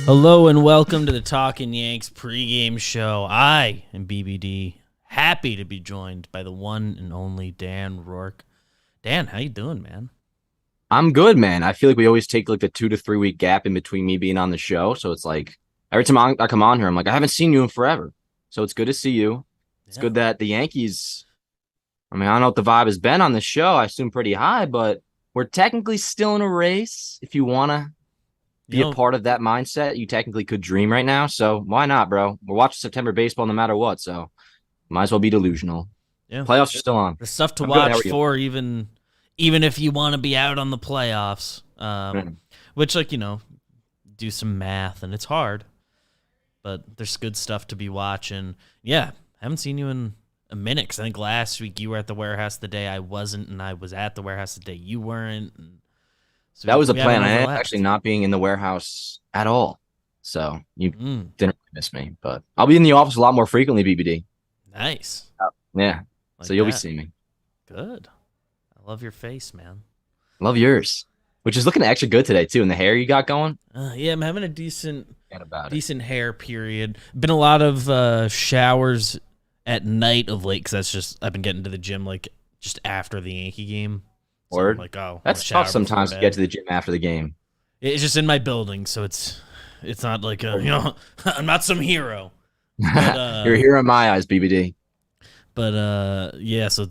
Hello and welcome to the Talkin Yanks pregame show. I am BBD, happy to be joined by the one and only Dan Rourke. Dan, how you doing, man? I'm good, man. I feel like we always take like the 2 to 3 week gap in between me being on the show. So it's like every time I come on here, I'm like, I haven't seen you in forever. So it's good to see you. It's Yeah. good that the Yankees, I don't know what the vibe has been on the show. I assume pretty high, but we're technically still in a race. If you want to You be a know, part of that mindset, you technically could dream right now. So why not, bro? We're watching September baseball no matter what. So might as well be delusional. yeah, Playoffs are still on. there's stuff to I'm good. How watch are you? for, even if you want to be out on the playoffs. Which, do some math, and it's hard, but there's good stuff to be watching. Yeah, haven't seen you in a minute, 'cause I think last week you were at the warehouse the day I wasn't, and I was at the warehouse the day you weren't. And so That was the we haven't plan. I ended up actually overlapped. not being in the warehouse at all. So you Mm, didn't really miss me, but I'll be in the office a lot more frequently, BBD. nice. Yeah. So Like you'll be that. seeing me. Good. I love your face, man. Love yours, which is looking extra good today too. And the hair you got going. Yeah, I'm having a decent Forget about it. decent hair period. Been a lot of showers at night of late, because that's just I've been getting to the gym like just after the Yankee game. So I'm Word. like, oh, I'll That's tough shower before sometimes to get bed. to the gym after the game. It's just in my building, so it's not like I'm not some hero. But You're a hero in my eyes, BBD. yeah, so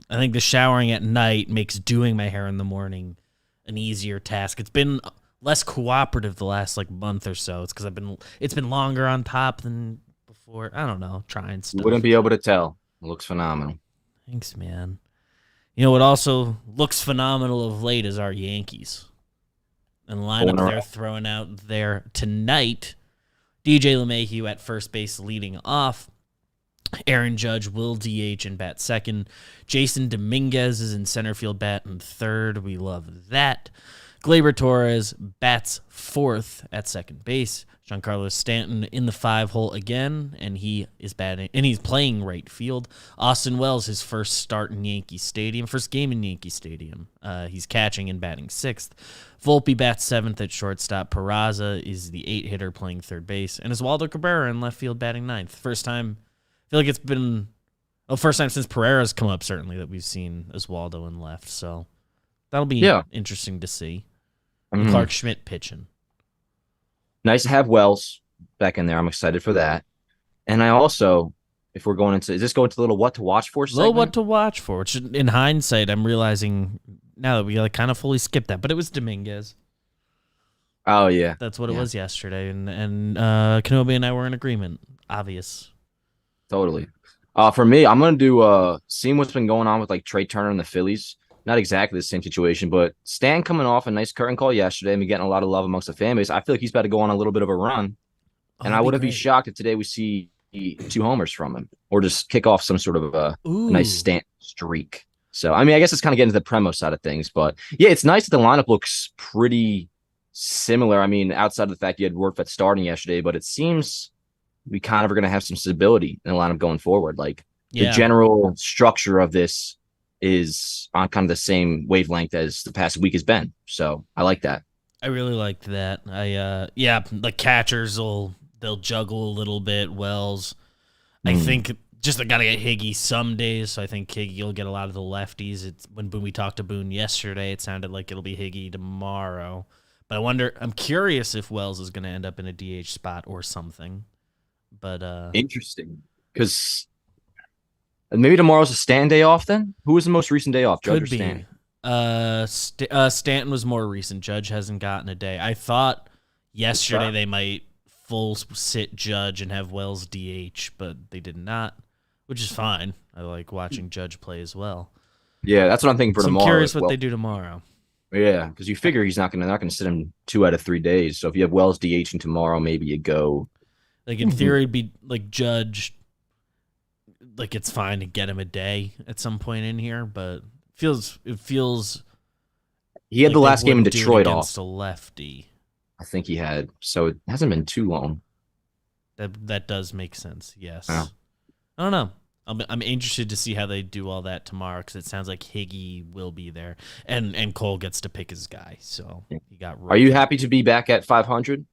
I think the showering at night makes doing my hair in the morning an easier task. It's been less cooperative the last like month or so. It's because it's been longer on top than before. I don't know, trying You wouldn't stuff. be able to tell. It looks phenomenal. Thanks, man. You know what also looks phenomenal of late is our Yankees. And the Four in lineup a they're row. throwing out there tonight. DJ LeMahieu at first base leading off. Aaron Judge will DH and bat second. Jason Dominguez is in center field batting third. We love that. Gleyber Torres bats fourth at second base. Giancarlo Stanton in the 5 hole again, and he is batting, and he's playing right field. Austin Wells, his first start in Yankee Stadium, first game in Yankee Stadium. He's catching and batting sixth. Volpe bats seventh at shortstop. Peraza is the 8 hitter playing third base, and Oswaldo Cabrera in left field batting ninth. First time, I feel like it's been first time since Pereira's come up, certainly, that we've seen Oswaldo in left. So that'll be Yeah. interesting to see. And Mhm. Clark Schmidt pitching. Nice to have Wells back in there. I'm excited for that. And I also, if we're going into, is this going to the little what to watch for Little what segment? to watch for, which in hindsight, I'm realizing now that we like kind of fully skipped that, but it was Dominguez. Oh yeah, That's what it yeah, was yesterday, and Kenobi and I were in agreement. Obvious. totally. For me, I'm gonna do seeing what's been going on with like Trey Turner and the Phillies. Not exactly the same situation, but Stan coming off a nice curtain call yesterday and getting a lot of love amongst the fan base. I feel like he's about to go on a little bit of a run, Oh, and I that'd be wouldn't be great. shocked if today we see 2 homers from him or just kick off some sort of a nice Ooh, Stan streak. So I guess it's kind of getting to the Premo side of things, but yeah, it's nice that the lineup looks pretty similar. Outside of the fact you had Worf at starting yesterday, but it seems we kind of are going to have some stability in the lineup going forward. Like the yeah. general structure of this is on kind of the same wavelength as the past week has been. So I like that. I really liked that. Yeah, the catchers they'll juggle a little bit. Wells, I Mm. think just I gotta get Higgy some days, so I think Higgy will get a lot of the lefties. It's when we talked to Boone yesterday, it sounded like it'll be Higgy tomorrow. But I'm curious if Wells is gonna end up in a DH spot or something. But Interesting. Because maybe tomorrow's a Stan day off then? Who was the most recent day off, Judge or could Stan? be. Stanton was more recent. Judge hasn't gotten a day. I thought yesterday they might full sit Judge and have Wells DH, but they did not, which is fine. I like watching Judge play as well. Yeah, that's what I'm thinking for So I'm tomorrow curious as what well. they do tomorrow. Yeah, because you figure he's not gonna sit him 2 out of 3 days. So if you have Wells DHing tomorrow, maybe you go. Like in theory, it'd be like Judge. Like it's fine to get him a day at some point in here, but it feels He had the like they last game in wouldn't do it Detroit off. against a lefty. I think he had. So it hasn't been too long. That does make sense. Yeah. Yes. I don't know. I'm interested to see how they do all that tomorrow, because it sounds like Higgy will be there, and Cole gets to pick his guy. So he got Are you rookie. happy to be back at 500?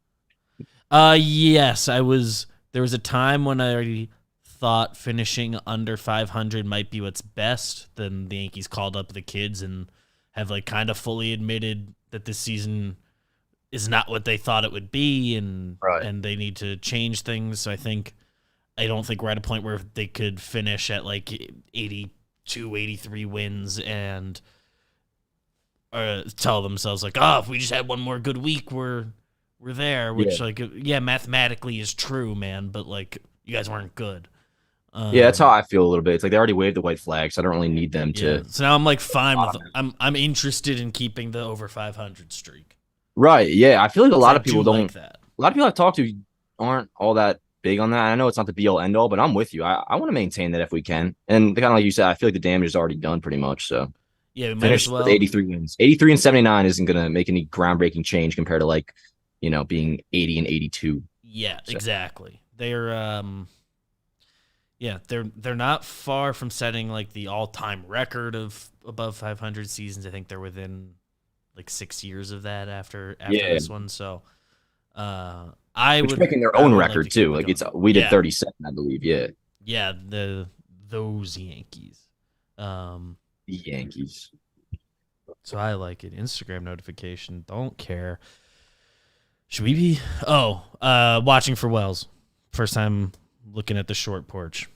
Yes, I was. There was a time when I already thought finishing under 500 might be what's best. Then the Yankees called up the kids and have like kind of fully admitted that this season is not what they thought it would be, and Right. and they need to change things. So I don't think we're at a point where they could finish at like 82, 83 wins and tell themselves like, oh, if we just had one more good week, we're there. Yeah. Which like, yeah, mathematically is true, man. But like, you guys weren't good. Yeah, that's how Um, I feel a little bit. It's like they already waved the white flag, so I don't really need them yeah. to. So now I'm like fine with. I'm interested in keeping the over 500 streak Right. Yeah. I feel like a because lot I of do people like don't. that. A lot of people I've talked to aren't all that big on that. I know it's not the be all end all, but I'm with you. I want to maintain that if we can. And kind of like you said, I feel like the damage is already done pretty much. So Yeah, we might as finish with well. 83 wins. 83 and 79 isn't going to make any groundbreaking change compared to like, being 80 and 82. Yeah, So exactly. They're not far from setting like the all-time record of above 500 seasons. I think they're within like 6 years of that after yeah, this one. So, I which would making their I own would like to record keep too. it Like going. we did Yeah, 37, I believe. Yeah, yeah, those Yankees. Um, the Yankees. so I like it. Instagram notification. Don't care. Should we be? Oh, watching for Wells. First time looking at the short porch.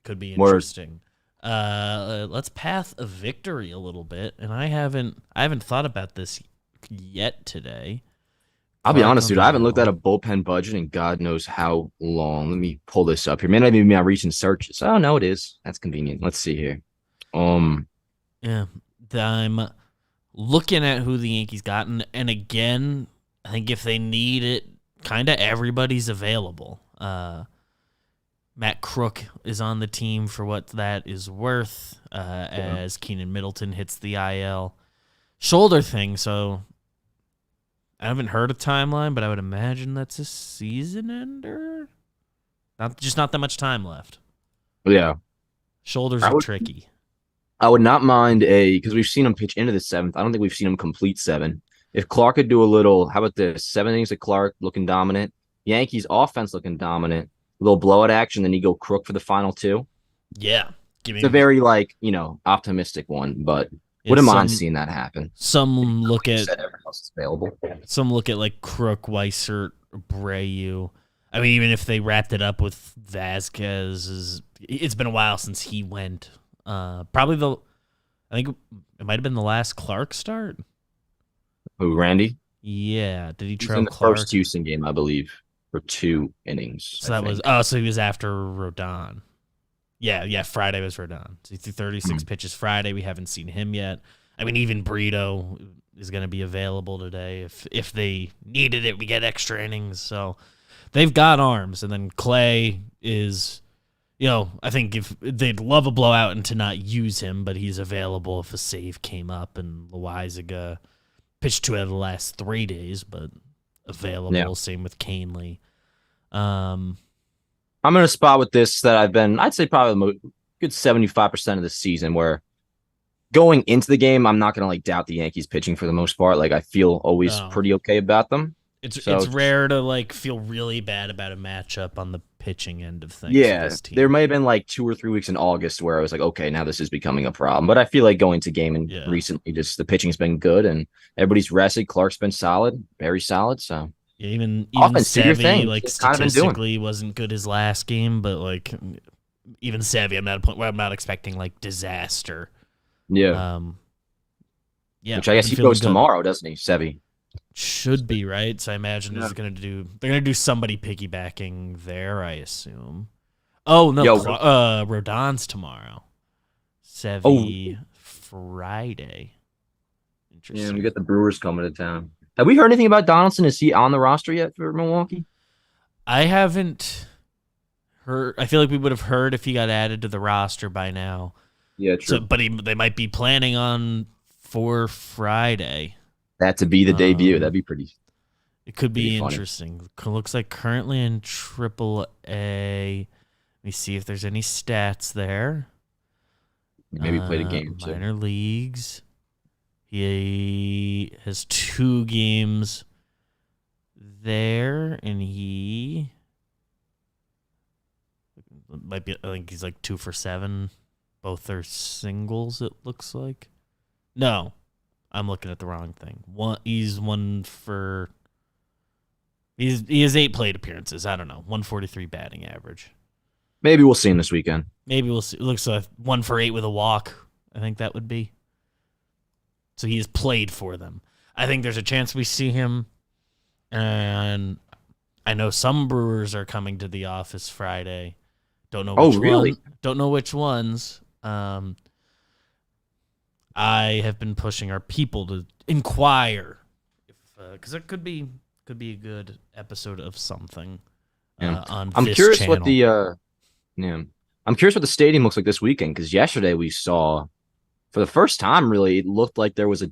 Could be Word. interesting. Let's path a victory a little bit, and I haven't thought about this yet today. I'll be Clark honest, on dude. the I haven't looked at a mound. bullpen budget in God knows how long. Let me pull this up here. Maybe my recent searches. Oh no, it is. That's convenient. Let's see here. Um, Yeah, I'm looking at who the Yankees gotten, and again, I think if they need it, kind of everybody's available. Matt Crook is on the team for what that is worth, yeah. as Keenan Middleton hits the IL shoulder thing. So I haven't heard a timeline, but I would imagine that's a season ender. Not that much time left. Yeah. Shoulders I are would tricky. I would not mind because we've seen him pitch into the seventh. I don't think we've seen him complete seven. If Clark could do a little, how about this? 7 innings of Clark looking dominant. Yankees offense looking dominant. A little blowout action, then you go Crook for the final two. Yeah, give It's a me very optimistic one, but yeah, wouldn't mind seeing that happen. some Like look you at said, everyone else is available. like Crook, Weissert, Abreu. I mean, even if they wrapped it up with Vasquez, it's been a while since he went. I think it might have been the last Clark start. Who, Randy? Yeah, did he He's in trail the first Clark? Houston game, I believe, for 2 innings, So I that was think. so he was after Rodon. Yeah. Friday was Rodon. So he threw 36 pitches Friday. We haven't seen him yet. I mean, even Brito is going to be available today if they needed it. We get extra innings, so they've got arms. And then Clay is, I think if they'd love a blowout and to not use him, but he's available if a save came up. And Loizaga pitched 2 out of the last 3 days, but Yeah. available. Same with Canely. Um, I'm in a spot with this that I'd say probably the good 75% of the season where going into the game, I'm not going to doubt the Yankees pitching for the most part. Like I feel always no. pretty okay about them. It's So rare to feel really bad about a matchup on the pitching end of things for yeah, this there team. may have been 2 or 3 weeks in August where I was like, okay, now this is becoming a problem. But I feel like going to game and Yeah. recently just the pitching's been good and everybody's rested. Clark's been solid, very solid. So Yeah, even offense, do your Savvy thing. It's kind of been doing. statistically wasn't good his last game, but even Savvy, I'm at a point where I'm not expecting disaster. Yeah. Yeah, Which I guess been he feeling goes good. tomorrow, doesn't he, Sevi? Should be right. So I imagine Yeah. they're gonna do somebody piggybacking there. I assume. Oh no, Yo, Rodon's tomorrow. oh, Sevy Friday. yeah, Interesting. we got the Brewers coming to town. Have we heard anything about Donaldson? Is he on the roster yet for Milwaukee? I haven't heard. I feel like we would have heard if he got added to the roster by now. Yeah, So, true. but they might be planning on for Friday. That to be the debut. That'd Um, be pretty It could pretty be funny. interesting. Looks like currently in Triple A. Let me see if there's any stats there. Maybe played a game or two. Minor leagues. He has 2 games there, and he might be. I think he's like 2 for 7. Both are singles. It looks like. No, I'm looking at the wrong thing. He's 1 for. He has 8 plate appearances. I don't know. 143 batting average. Maybe we'll see him this weekend. Maybe we'll see. It looks like 1 for 8 with a walk. I think that would be. So he has played for them. I think there's a chance we see him. And I know some Brewers are coming to the office Friday. Don't know which really? Don't know which ones. I have been pushing our people to inquire, because it could be a good episode of something. On I'm this curious channel. what the I'm curious what the stadium looks like this weekend, because yesterday we saw, for the first time, really, it looked like there was a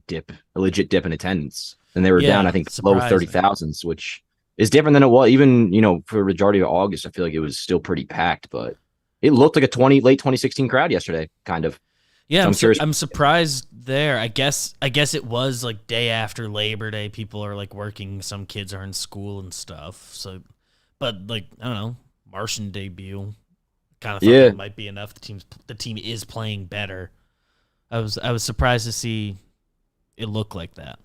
legit dip in attendance, and they were down, I think, low 30,000s, which is different than it was. Even for the majority of August, I feel like it was still pretty packed, but it looked like a late 2016 crowd yesterday, kind of. Yeah, so I'm surprised there. I guess it was like day after Labor Day. People are like working. Some kids are in school and stuff. So, but like I don't know, Martian debut. Kind of thought that might be enough. The team is playing better. I was surprised to see it look like that.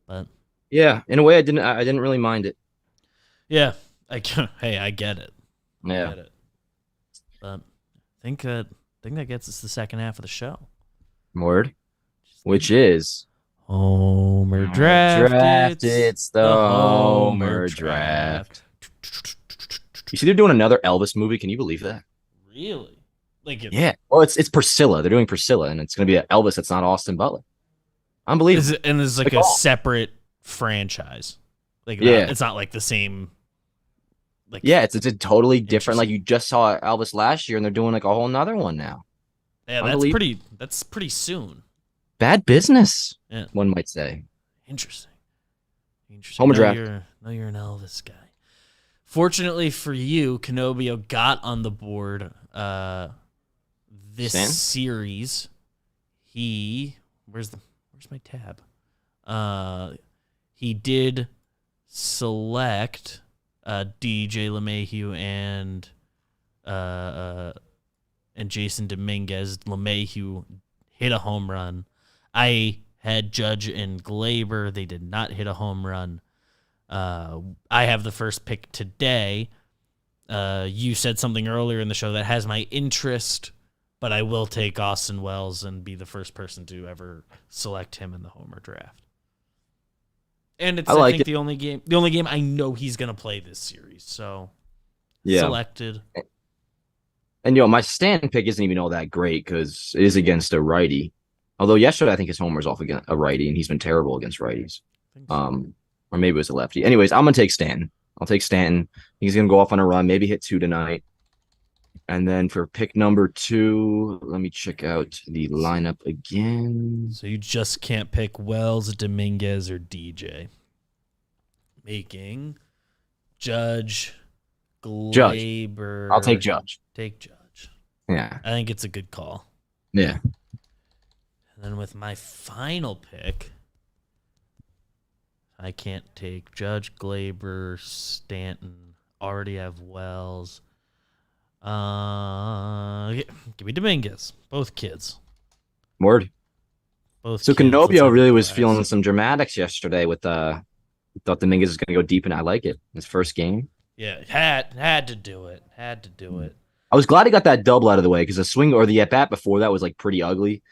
But yeah, in a way, I didn't really mind it. Yeah, I get it. Yeah. I get it. But I think that gets us the second half of the show. Word. Which is Homer Draft. It's the Homer Draft. You see, they're doing another Elvis movie. Can you believe that? Really? Yeah. Well, it's Priscilla. They're doing Priscilla, and it's going to be an Elvis that's not Austin Butler. Unbelievable. And it's like a separate franchise. It's not like the same. It's a totally different. Like you just saw Elvis last year, and they're doing like a whole nother one now. Yeah, that's pretty soon. Bad business, one might say. Interesting. Homer Draft. You're an Elvis guy. Fortunately for you, Canobio got on the board this series. Where's my tab? He did select DJ LeMahieu and Jason Dominguez. LeMahieu hit a home run. I had Judge and Glaber. They did not hit a home run. I have the first pick today. You said something earlier in the show that has my interest, but I will take Austin Wells and be the first person to ever select him in the Homer Draft. And it's I think the only game I know he's going to play this series. So selected. And my Stanton pick isn't even all that great because it is against a righty. Although yesterday I think his homer's off against a righty, and he's been terrible against righties. So. Or maybe it was a lefty. Anyways, I'm gonna take Stanton. I'll take Stanton. He's gonna go off on a run, maybe hit 2 tonight. And then for pick number 2, let me check out the lineup again. So you just can't pick Wells, Dominguez, or DJ. Making Judge, Glaber. I'll take Judge. Take Judge. Yeah. I think it's a good call. Yeah. And then with my final pick, I can't take Judge, Glaber, Stanton. Already have Wells. Give me Dominguez. Both kids. Word. Both. So Canobio really was feeling some dramatics yesterday with thought Dominguez was going to go deep, and I like it. His first game. Yeah, had to do it. Had to do it. I was glad he got that double out of the way because the swing or the at bat before that was like pretty ugly.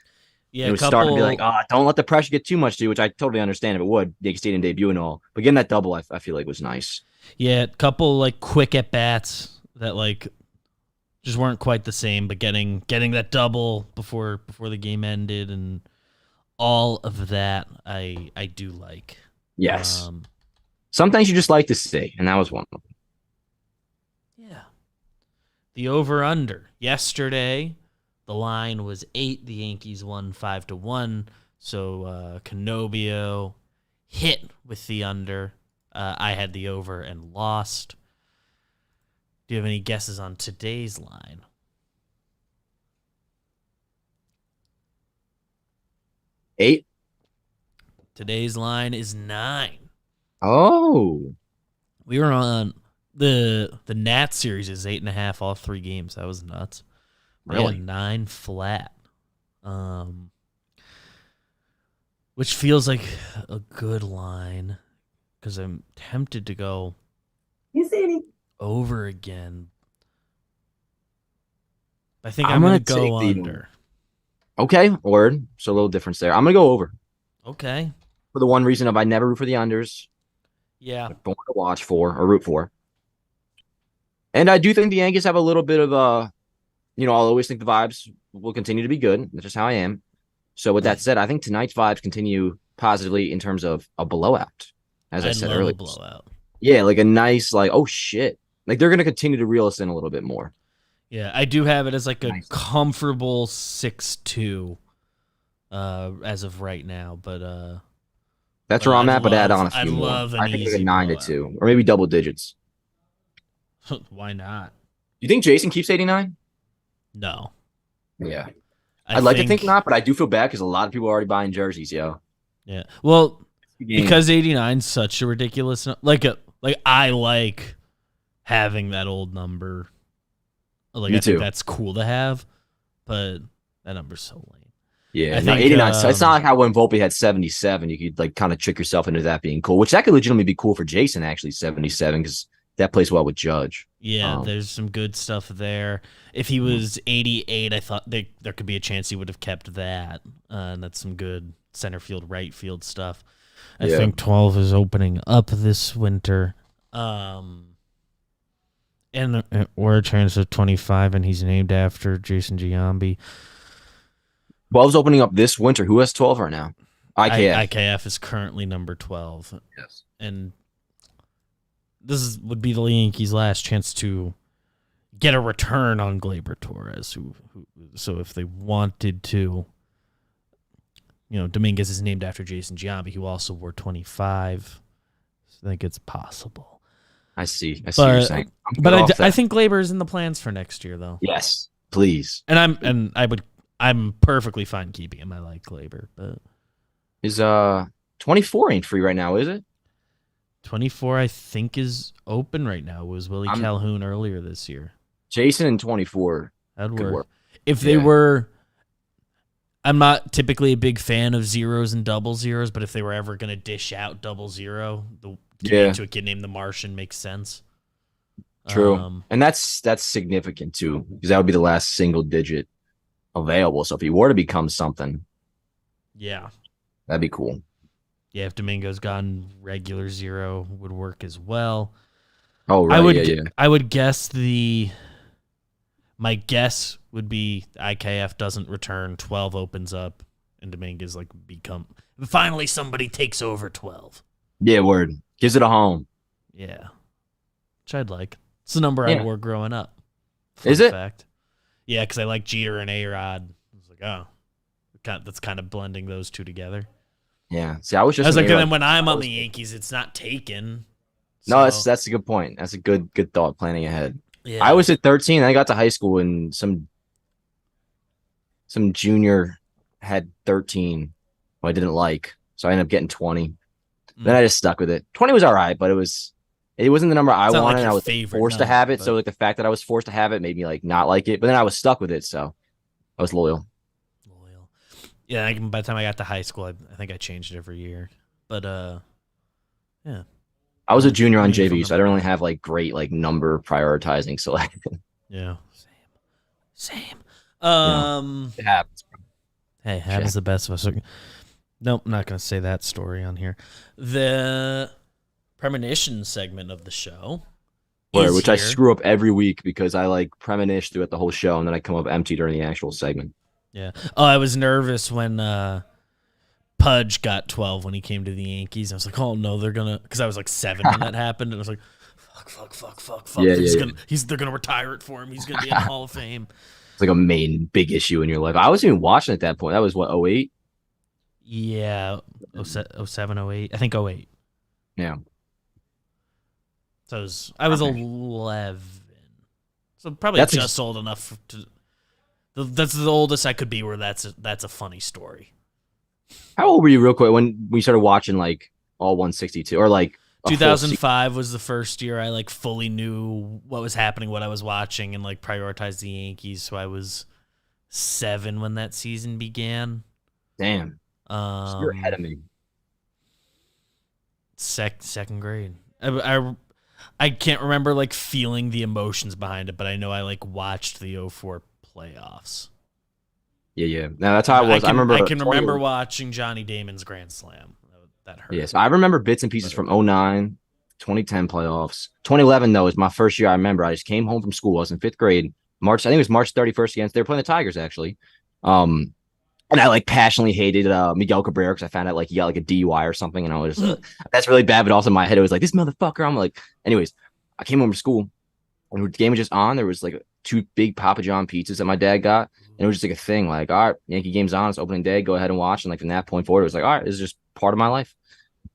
Yeah, it was starting to be like, don't let the pressure get too much to you, which I totally understand if it would. Yankee Stadium debut and all. But getting that double, I feel like was nice. Yeah, a couple like quick at bats that like just weren't quite the same, but getting that double before the game ended and all of that I do like. Yes. Some things you just like to see, and that was one of them. Yeah. The over-under. Yesterday, the line was 8. The Yankees won 5-1. So Canobio hit with the under. I had the over and lost. Do you have any guesses on today's line? $8. Today's line is 9. Oh. We were on The Nats series is 8.5 all 3 games. That was nuts. Really? 9 flat. Which feels like a good line because I'm tempted to go over again. I think I'm going to go under. Okay, word. So a little difference there. I'm going to go over. Okay. For the one reason of I never root for the unders. Yeah. I don't want to watch for or root for. And I do think the Yankees have a little bit of I'll always think the vibes will continue to be good. That's just how I am. So with that said, I think tonight's vibes continue positively in terms of a blowout. As I said love earlier. A blowout. Yeah, like a nice, oh shit. Like they're gonna continue to reel us in a little bit more. Yeah, I do have it as like a comfortable 6-2 as of right now, but that's where I'm at, but add on a I few more. love an I think easy like a 9-2 or maybe double digits. Why not? You think Jason keeps 89? No. Yeah. I'd like to think not, but I do feel bad because a lot of people are already buying jerseys, yo. Yeah. Well, because 89 is such a ridiculous I like having that old number. Like Me I think too. that's cool to have, but that number's so lame. Yeah, no, 89. So it's not like how when Volpe had 77, you could like kind of trick yourself into that being cool, which that could legitimately be cool for Jason, actually, 77, because that plays well with Judge. Yeah, there's some good stuff there. If he was 88, I thought there could be a chance he would have kept that. And that's some good center field, right field stuff. I think 12 is opening up this winter. And we're a chance of 25, and he's named after Jason Giambi. 12's opening up this winter. Who has 12 right now? IKF. IKF is currently number 12. Yes. And would be the Yankees' last chance to get a return on Gleyber Torres. So if they wanted to, Dominguez is named after Jason Giambi, who also wore 25. So I think it's possible. I see what you're saying. But I think Gleyber is in the plans for next year, though. Yes, please. And I'm perfectly fine keeping him. I like Gleyber, but is 24 ain't free right now, is it? 24, I think, is open right now. It was Willie Calhoun earlier this year. Jason and 24. That'd work. If they were, I'm not typically a big fan of zeros and double zeros, but if they were ever going to dish out double zero, to a kid named the Martian makes sense. True. And that's significant too, because that would be the last single digit available. So if he were to become something, that'd be cool. Yeah, if Domingo's gone, regular zero would work as well. Oh, right. I would guess my guess would be IKF doesn't return, 12 opens up, and Dominguez finally somebody takes over 12. Yeah, word. Gives it a home. Yeah. Which I'd like. It's the number I wore growing up. Is it? Fact. Yeah, because I like Jeter and A-Rod. I was like, oh, that's kind of blending those two together. Yeah. See, I was like, then when I'm on the Yankees, it's not taken. So. No, that's a good point. That's a good thought planning ahead. Yeah. I was at 13. And I got to high school and some junior had 13 who I didn't like. So I ended up getting 20. Then I just stuck with it. 20 was all right, but it wasn't the number I wanted. Like I was forced to have it. So like the fact that I was forced to have it made me like not like it. But then I was stuck with it. So I was loyal. Yeah, by the time I got to high school, I think I changed it every year. But yeah. I was a junior on JV, so I don't really have like great like number prioritizing selection. Yeah. Same. It happens. Hey, happens the best of us. Nope, I'm not going to say that story on here. The premonition segment of the show. Which I screw up every week because I like premonish throughout the whole show and then I come up empty during the actual segment. Yeah. Oh, I was nervous when Pudge got 12 when he came to the Yankees. I was like, oh no, they're going to, because I was like 7 when that happened. And I was like, fuck. Yeah, they're going to retire it for him. He's going to be in the Hall of Fame. It's like a main big issue in your life. I wasn't even watching at that point. That was what, 08? Yeah, 07, 08. I think 08. Yeah. So I was 11. So probably just old enough to. That's the oldest I could be where that's a funny story. How old were you real quick when we started watching like all 162 or like a full season. 2005 was the first year I like fully knew what was happening, what I was watching, and like prioritized the Yankees. So I was 7 when that season began. Damn. So you're ahead of me. Second grade. I can't remember like feeling the emotions behind it, but I know I like watched the '04 playoffs. Yeah. Now that's how I was. I can remember watching Johnny Damon's grand slam. That hurt. Yes, I remember bits and pieces from 09, 2010 playoffs. 2011 though is my first year. I remember I just came home from school. I was in 5th grade. I think it was March 31st against. They were playing the Tigers actually. And I like passionately hated Miguel Cabrera because I found out like he got like a DUI or something, and I was that's really bad. But also in my head it was like this motherfucker. I'm like, anyways, I came home from school and the game was just on. There was like 2 big Papa John pizzas that my dad got, and it was just like a thing. Like, all right, Yankee game's on. It's opening day. Go ahead and watch. And like from that point forward, it was like, all right, this is just part of my life.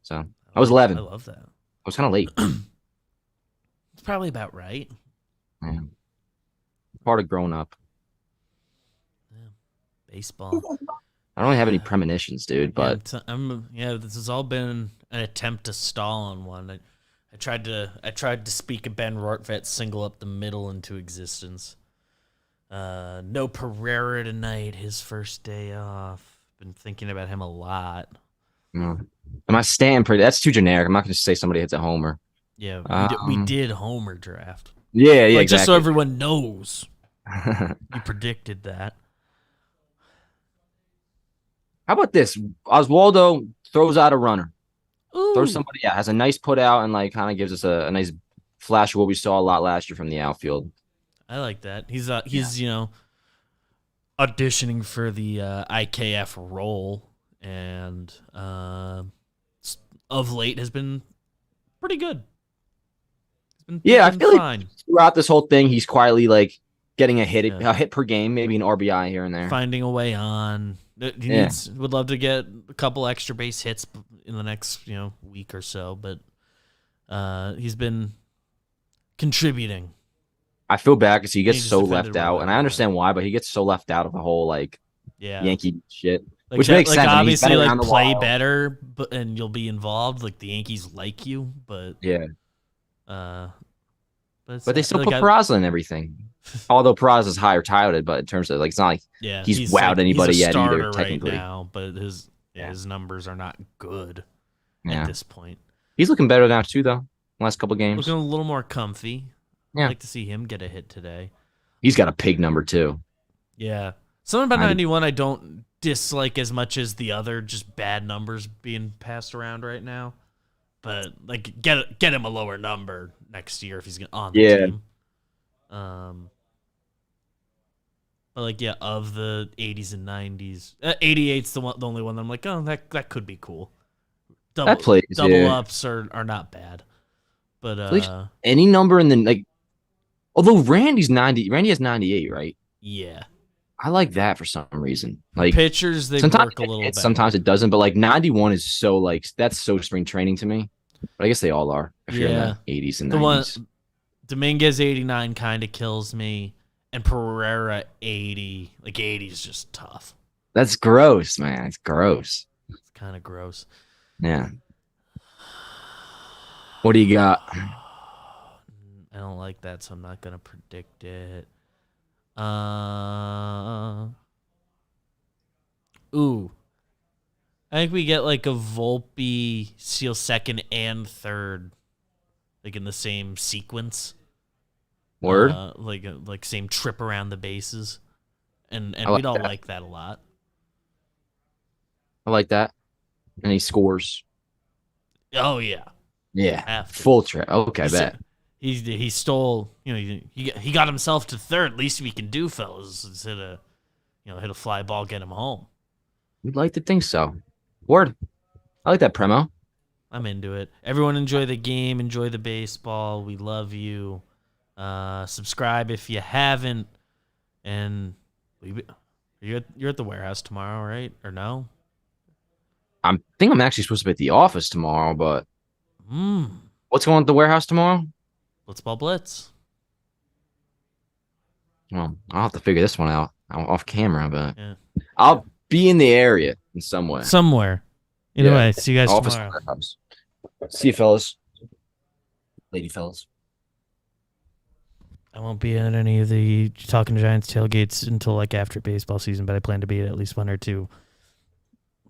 So I was 11. I love that. I was kind of late. It's probably about right. Yeah. Part of growing up. Yeah. Baseball. I don't really have any premonitions, dude. But this has all been an attempt to stall on one. I tried to speak a Ben Rortvedt single up the middle into existence. No Pereira tonight. His first day off. Been thinking about him a lot. Am I staying pretty? That's too generic. I'm not going to say somebody hits a homer. Yeah, we did homer draft. Yeah, like, exactly. Just so everyone knows, you predicted that. How about this? Oswaldo throws out a runner. Ooh. Throws somebody out. Has a nice put out and like kind of gives us a nice flash of what we saw a lot last year from the outfield. I like that. He's auditioning for the IKF role, and of late has been pretty good. I feel fine. Like throughout this whole thing, he's quietly like getting a hit per game, maybe an RBI here and there, finding a way on. Would love to get a couple extra base hits in the next week or so, but he's been contributing. I feel bad because he gets so left out, and I understand why, but he gets so left out of the whole Yankee shit, like which makes sense. Obviously, like play better, and you'll be involved. Like the Yankees like you, but but they still put Peraza in everything. Although Peraza's higher touted, but in terms of like it's not like he's wowed anybody yet either. Technically, right now, but his numbers are not good at this point. He's looking better now too, though. Last couple games, looking a little more comfy. Yeah, I'd like to see him get a hit today. He's got a pig number too. Yeah, something about 91 I don't dislike as much as the other just bad numbers being passed around right now. But like get him a lower number next year if he's on the team. But like of the 80s and 90s, 88's the only one that I'm like, oh, that could be cool. Double ups are not bad. But any number in the although Randy has 98, right? Yeah. I like that for some reason. Like pitchers, they work a little better. Sometimes it doesn't, but 91 is so that's so spring training to me. But I guess they all are. If you're in the 80s and 90s. Dominguez 89 kind of kills me, and Pereira 80. 80 is just tough. That's gross, man. It's gross. It's kind of gross. Yeah. What do you got? I don't like that, so I'm not gonna predict it. I think we get a Volpe steal second and third, in the same sequence. Word? Like same trip around the bases, and we'd all like that a lot. I like that, and he scores. Oh yeah. Yeah. Full trip. Okay, bet. He stole. He got himself to third. Least we can do, fellas, is hit a fly ball, get him home. We'd like to think so. Word. I like that Premo. I'm into it. Everyone enjoy the game. Enjoy the baseball. We love you. Subscribe if you haven't. And you're at the warehouse tomorrow, right? Or no? I think I'm actually supposed to be at the office tomorrow, but what's going on at the warehouse tomorrow? Blitzball Blitz. Well, I'll have to figure this one out off camera, but I'll be in the area in some way. Somewhere. Either way, see you guys tomorrow. Warehouse. See you, fellas. lady fellas. I won't be at any of the Talking Giants tailgates until like after baseball season, but I plan to be at least one or two